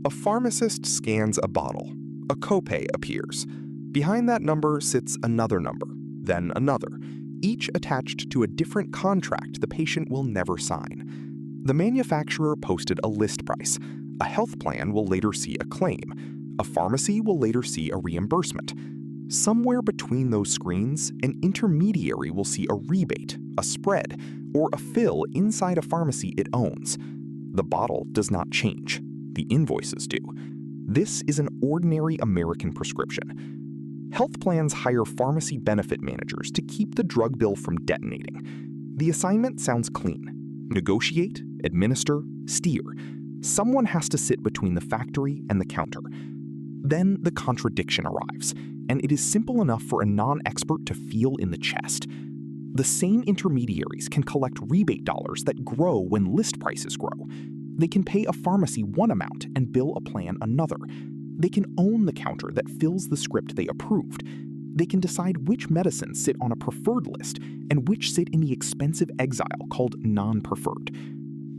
A pharmacist scans a bottle. A copay appears. Behind that number sits another number, then another, each attached to a different contract the patient will never sign. The manufacturer posted a list price. A health plan will later see a claim. A pharmacy will later see a reimbursement. Somewhere between those screens, an intermediary will see a rebate, a spread, or a fill inside a pharmacy it owns. The bottle does not change. The invoices do. This is an ordinary American prescription. Health plans hire pharmacy benefit managers to keep the drug bill from detonating. The assignment sounds clean. Negotiate, administer, steer. Someone has to sit between the factory and the counter. Then the contradiction arrives, and it is simple enough for a non-expert to feel in the chest. The same intermediaries can collect rebate dollars that grow when list prices grow. They can pay a pharmacy one amount and bill a plan another. They can own the counter that fills the script they approved. They can decide which medicines sit on a preferred list and which sit in the expensive exile called non-preferred.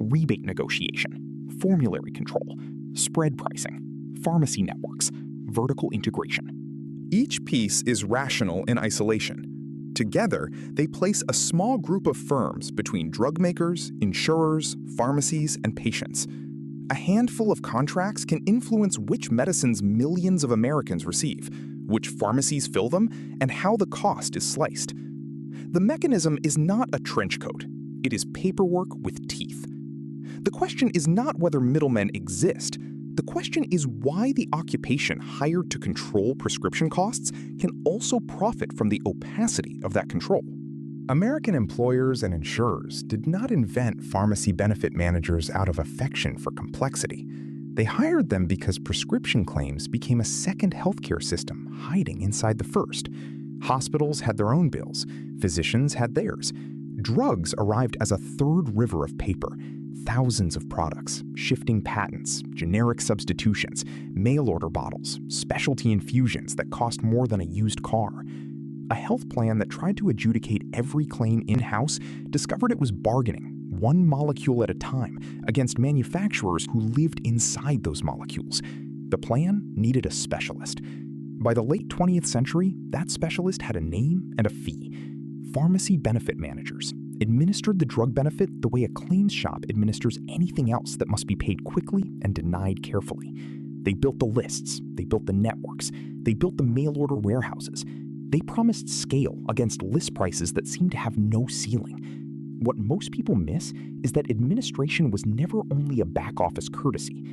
Rebate negotiation, formulary control, spread pricing, pharmacy networks, vertical integration. Each piece is rational in isolation. Together, they place a small group of firms between drug makers, insurers, pharmacies, and patients. A handful of contracts can influence which medicines millions of Americans receive, which pharmacies fill them, and how the cost is sliced. The mechanism is not a trench coat. It is paperwork with teeth. The question is not whether middlemen exist. The question is why the occupation hired to control prescription costs can also profit from the opacity of that control. American employers and insurers did not invent pharmacy benefit managers out of affection for complexity. They hired them because prescription claims became a second healthcare system hiding inside the first. Hospitals had their own bills. Physicians had theirs. Drugs arrived as a third river of paper. Thousands of products, shifting patents, generic substitutions, mail-order bottles, specialty infusions that cost more than a used car. A health plan that tried to adjudicate every claim in-house discovered it was bargaining, one molecule at a time, against manufacturers who lived inside those molecules. The plan needed a specialist. By the late 20th century, that specialist had a name and a fee. Pharmacy benefit managers administered the drug benefit the way a claims shop administers anything else that must be paid quickly and denied carefully. They built the lists, they built the networks, they built the mail-order warehouses. They promised scale against list prices that seemed to have no ceiling. What most people miss is that administration was never only a back-office courtesy.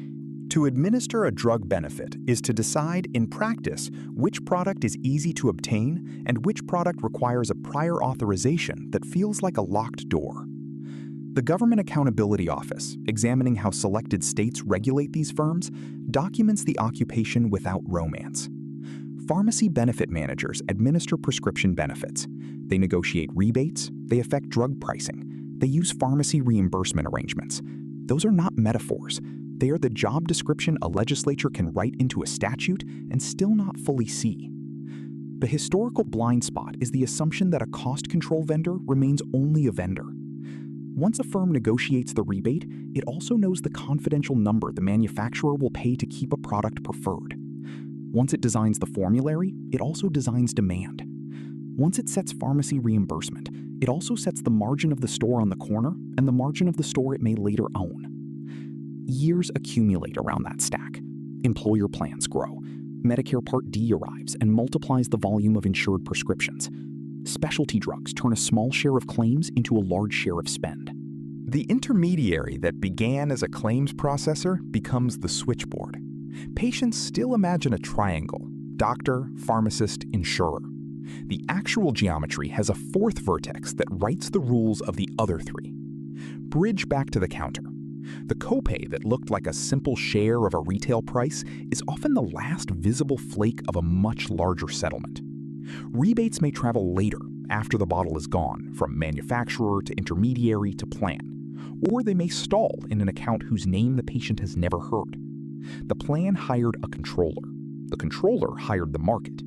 To administer a drug benefit is to decide in practice which product is easy to obtain and which product requires a prior authorization that feels like a locked door. The Government Accountability Office, examining how selected states regulate these firms, documents the occupation without romance. Pharmacy benefit managers administer prescription benefits. They negotiate rebates, they affect drug pricing, they use pharmacy reimbursement arrangements. Those are not metaphors. They are the job description a legislature can write into a statute and still not fully see. The historical blind spot is the assumption that a cost control vendor remains only a vendor. Once a firm negotiates the rebate, it also knows the confidential number the manufacturer will pay to keep a product preferred. Once it designs the formulary, it also designs demand. Once it sets pharmacy reimbursement, it also sets the margin of the store on the corner and the margin of the store it may later own. Years accumulate around that stack. Employer plans grow. Medicare Part D arrives and multiplies the volume of insured prescriptions. Specialty drugs turn a small share of claims into a large share of spend. The intermediary that began as a claims processor becomes the switchboard. Patients still imagine a triangle: doctor, pharmacist, insurer. The actual geometry has a fourth vertex that writes the rules of the other three. Bridge back to the counter. The copay that looked like a simple share of a retail price is often the last visible flake of a much larger settlement. Rebates may travel later, after the bottle is gone, from manufacturer to intermediary to plan. Or they may stall in an account whose name the patient has never heard. The plan hired a controller. The controller hired the market.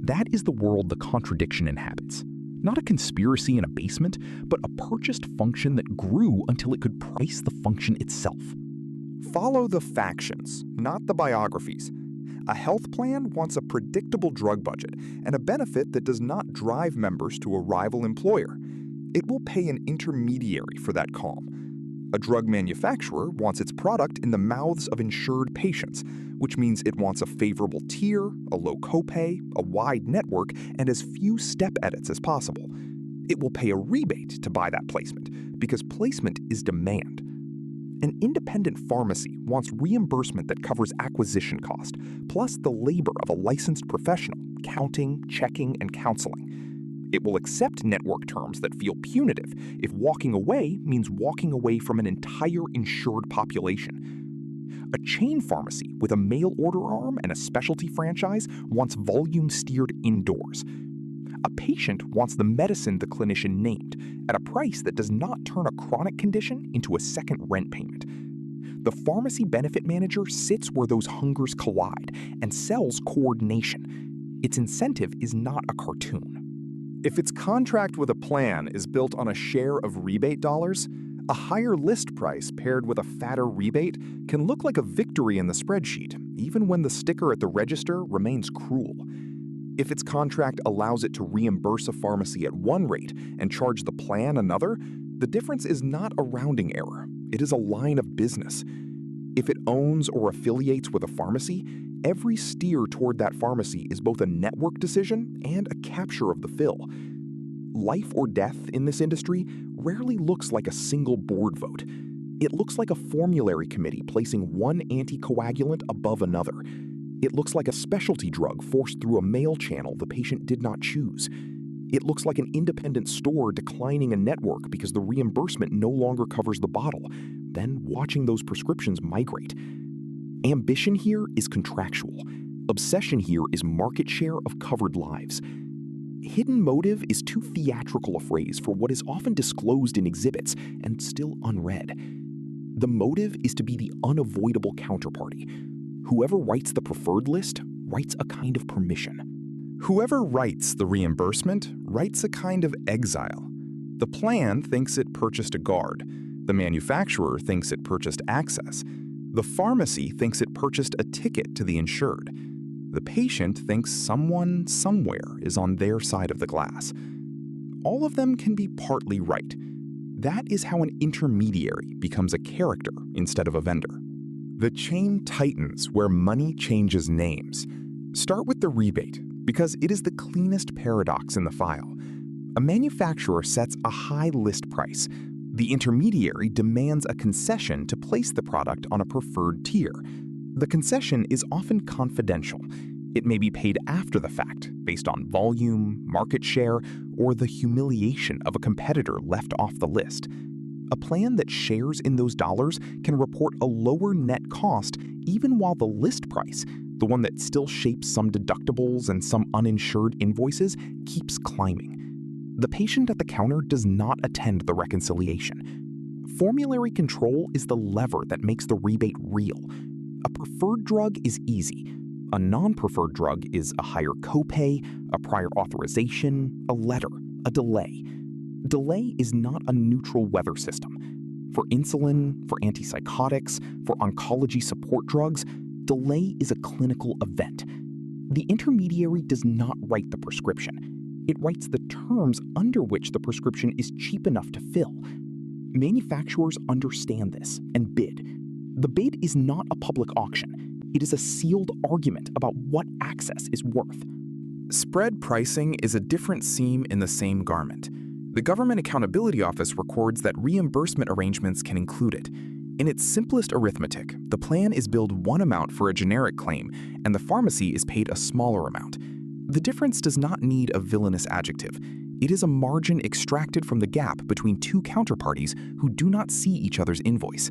That is the world the contradiction inhabits. Not a conspiracy in a basement, but a purchased function that grew until it could price the function itself. Follow the factions, not the biographies. A health plan wants a predictable drug budget and a benefit that does not drive members to a rival employer. It will pay an intermediary for that calm. A drug manufacturer wants its product in the mouths of insured patients, which means it wants a favorable tier, a low copay, a wide network, and as few step edits as possible. It will pay a rebate to buy that placement, because placement is demand. An independent pharmacy wants reimbursement that covers acquisition cost, plus the labor of a licensed professional, counting, checking, and counseling. It will accept network terms that feel punitive if walking away means walking away from an entire insured population. A chain pharmacy with a mail order arm and a specialty franchise wants volume steered indoors. A patient wants the medicine the clinician named at a price that does not turn a chronic condition into a second rent payment. The pharmacy benefit manager sits where those hungers collide and sells coordination. Its incentive is not a cartoon. If its contract with a plan is built on a share of rebate dollars, a higher list price paired with a fatter rebate can look like a victory in the spreadsheet, even when the sticker at the register remains cruel. If its contract allows it to reimburse a pharmacy at one rate and charge the plan another, the difference is not a rounding error. It is a line of business. If it owns or affiliates with a pharmacy, every steer toward that pharmacy is both a network decision and a capture of the fill. Life or death in this industry rarely looks like a single board vote. It looks like a formulary committee placing one anticoagulant above another. It looks like a specialty drug forced through a mail channel the patient did not choose. It looks like an independent store declining a network because the reimbursement no longer covers the bottle, then watching those prescriptions migrate. Ambition here is contractual. Obsession here is market share of covered lives. Hidden motive is too theatrical a phrase for what is often disclosed in exhibits and still unread. The motive is to be the unavoidable counterparty. Whoever writes the preferred list writes a kind of permission. Whoever writes the reimbursement writes a kind of exile. The plan thinks it purchased a guard. The manufacturer thinks it purchased access. The pharmacy thinks it purchased a ticket to the insured. The patient thinks someone somewhere is on their side of the glass. All of them can be partly right. That is how an intermediary becomes a character instead of a vendor. The chain tightens where money changes names. Start with the rebate, because it is the cleanest paradox in the file. A manufacturer sets a high list price. The intermediary demands a concession to place the product on a preferred tier. The concession is often confidential. It may be paid after the fact, based on volume, market share, or the humiliation of a competitor left off the list. A plan that shares in those dollars can report a lower net cost even while the list price, the one that still shapes some deductibles and some uninsured invoices, keeps climbing. The patient at the counter does not attend the reconciliation. Formulary control is the lever that makes the rebate real. A preferred drug is easy. A non-preferred drug is a higher copay, a prior authorization, a letter, a delay. Delay is not a neutral weather system. For insulin, for antipsychotics, for oncology support drugs, delay is a clinical event. The intermediary does not write the prescription. It writes the terms under which the prescription is cheap enough to fill. Manufacturers understand this and bid. The bid is not a public auction. It is a sealed argument about what access is worth. Spread pricing is a different seam in the same garment. The Government Accountability Office records that reimbursement arrangements can include it. In its simplest arithmetic, the plan is billed one amount for a generic claim, and the pharmacy is paid a smaller amount. The difference does not need a villainous adjective. It is a margin extracted from the gap between two counterparties who do not see each other's invoice.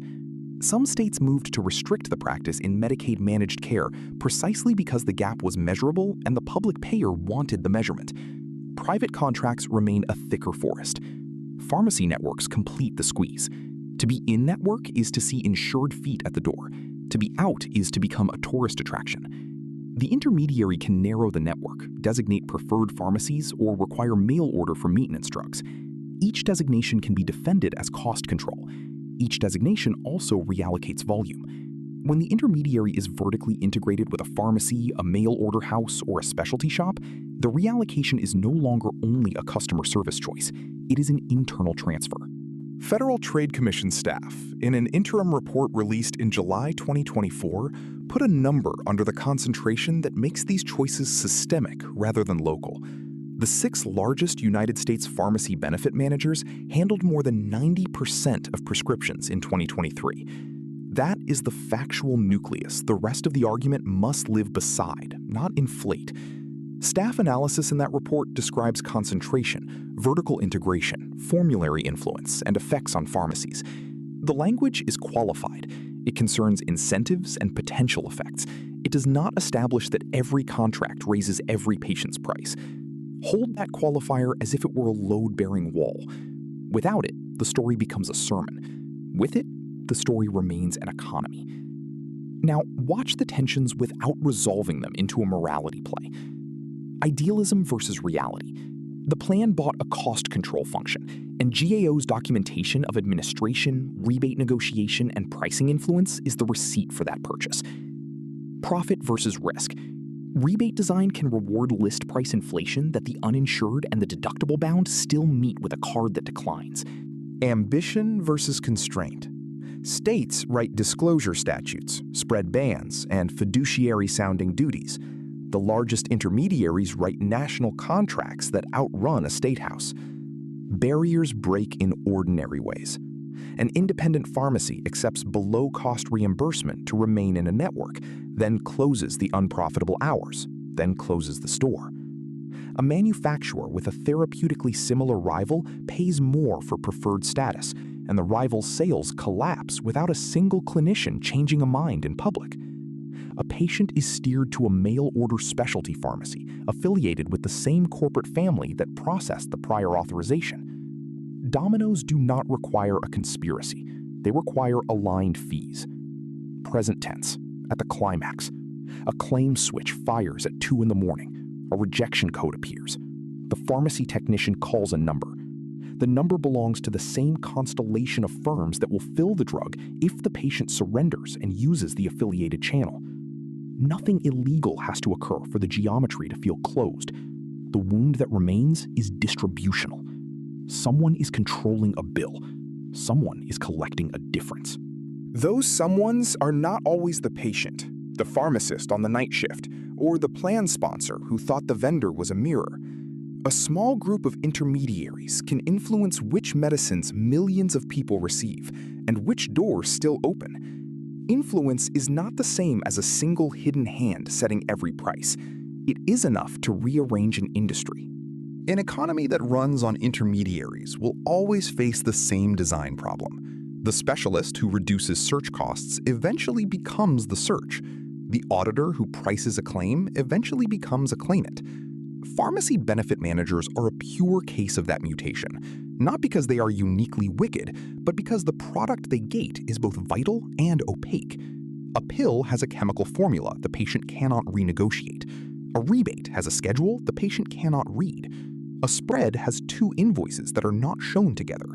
Some states moved to restrict the practice in Medicaid managed care precisely because the gap was measurable and the public payer wanted the measurement. Private contracts remain a thicker forest. Pharmacy networks complete the squeeze. To be in network is to see insured feet at the door. To be out is to become a tourist attraction. The intermediary can narrow the network, designate preferred pharmacies, or require mail order for maintenance drugs. Each designation can be defended as cost control. Each designation also reallocates volume. When the intermediary is vertically integrated with a pharmacy, a mail order house, or a specialty shop, the reallocation is no longer only a customer service choice, it is an internal transfer. Federal Trade Commission staff, in an interim report released in July 2024, put a number under the concentration that makes these choices systemic rather than local. The 6 largest United States pharmacy benefit managers handled more than 90% of prescriptions in 2023. That is the factual nucleus the rest of the argument must live beside, not inflate. Staff analysis in that report describes concentration, vertical integration, formulary influence, and effects on pharmacies. The language is qualified. It concerns incentives and potential effects. It does not establish that every contract raises every patient's price. Hold that qualifier as if it were a load-bearing wall. Without it, the story becomes a sermon. With it, the story remains an economy. Now, watch the tensions without resolving them into a morality play. Idealism versus reality. The plan bought a cost control function, and GAO's documentation of administration, rebate negotiation, and pricing influence is the receipt for that purchase. Profit versus risk. Rebate design can reward list price inflation that the uninsured and the deductible bound still meet with a card that declines. Ambition versus constraint. States write disclosure statutes, spread bans, and fiduciary-sounding duties. The largest intermediaries write national contracts that outrun a state house. Barriers break in ordinary ways. An independent pharmacy accepts below-cost reimbursement to remain in a network, then closes the unprofitable hours, then closes the store. A manufacturer with a therapeutically similar rival pays more for preferred status, and the rival's sales collapse without a single clinician changing a mind in public. A patient is steered to a mail-order specialty pharmacy affiliated with the same corporate family that processed the prior authorization. Dominoes do not require a conspiracy. They require aligned fees. Present tense, at the climax. A claim switch fires at 2 a.m. A rejection code appears. The pharmacy technician calls a number. The number belongs to the same constellation of firms that will fill the drug if the patient surrenders and uses the affiliated channel. Nothing illegal has to occur for the geometry to feel closed. The wound that remains is distributional. Someone is controlling a bill. Someone is collecting a difference. Those someones are not always the patient, the pharmacist on the night shift, or the plan sponsor who thought the vendor was a mirror. A small group of intermediaries can influence which medicines millions of people receive and which doors still open. Influence is not the same as a single hidden hand setting every price. It is enough to rearrange an industry. An economy that runs on intermediaries will always face the same design problem. The specialist who reduces search costs eventually becomes the search. The auditor who prices a claim eventually becomes a claimant. Pharmacy benefit managers are a pure case of that mutation, not because they are uniquely wicked, but because the product they gate is both vital and opaque. A pill has a chemical formula the patient cannot renegotiate. A rebate has a schedule the patient cannot read. A spread has 2 invoices that are not shown together.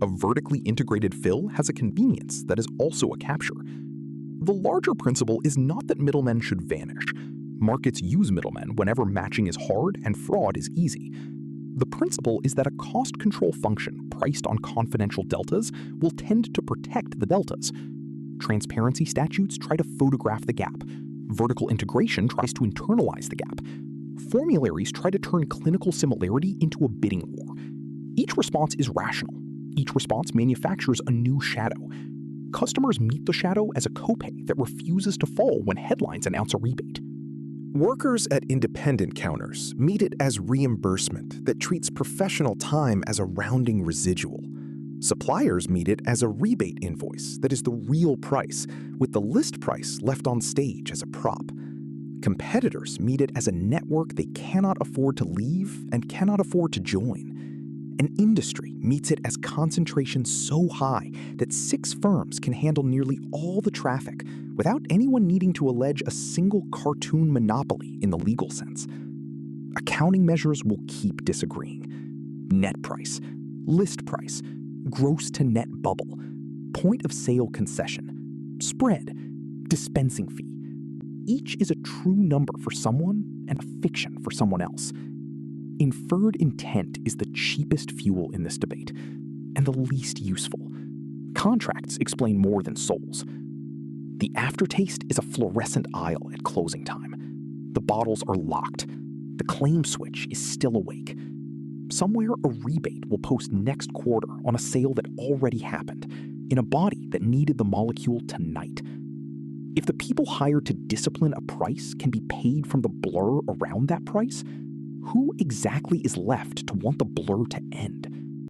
A vertically integrated fill has a convenience that is also a capture. The larger principle is not that middlemen should vanish. Markets use middlemen whenever matching is hard and fraud is easy. The principle is that a cost control function priced on confidential deltas will tend to protect the deltas. Transparency statutes try to photograph the gap. Vertical integration tries to internalize the gap. Formularies try to turn clinical similarity into a bidding war. Each response is rational. Each response manufactures a new shadow. Customers meet the shadow as a copay that refuses to fall when headlines announce a rebate. Workers at independent counters meet it as reimbursement that treats professional time as a rounding residual. Suppliers meet it as a rebate invoice that is the real price, with the list price left on stage as a prop. Competitors meet it as a network they cannot afford to leave and cannot afford to join. An industry meets it as concentration so high that 6 firms can handle nearly all the traffic without anyone needing to allege a single cartoon monopoly in the legal sense. Accounting measures will keep disagreeing. Net price, list price, gross to net bubble, point of sale concession, spread, dispensing fee. Each is a true number for someone and a fiction for someone else. Inferred intent is the cheapest fuel in this debate, and the least useful. Contracts explain more than souls. The aftertaste is a fluorescent aisle at closing time. The bottles are locked. The claim switch is still awake. Somewhere a rebate will post next quarter on a sale that already happened, in a body that needed the molecule tonight. If the people hired to discipline a price can be paid from the blur around that price, who exactly is left to want the blur to end?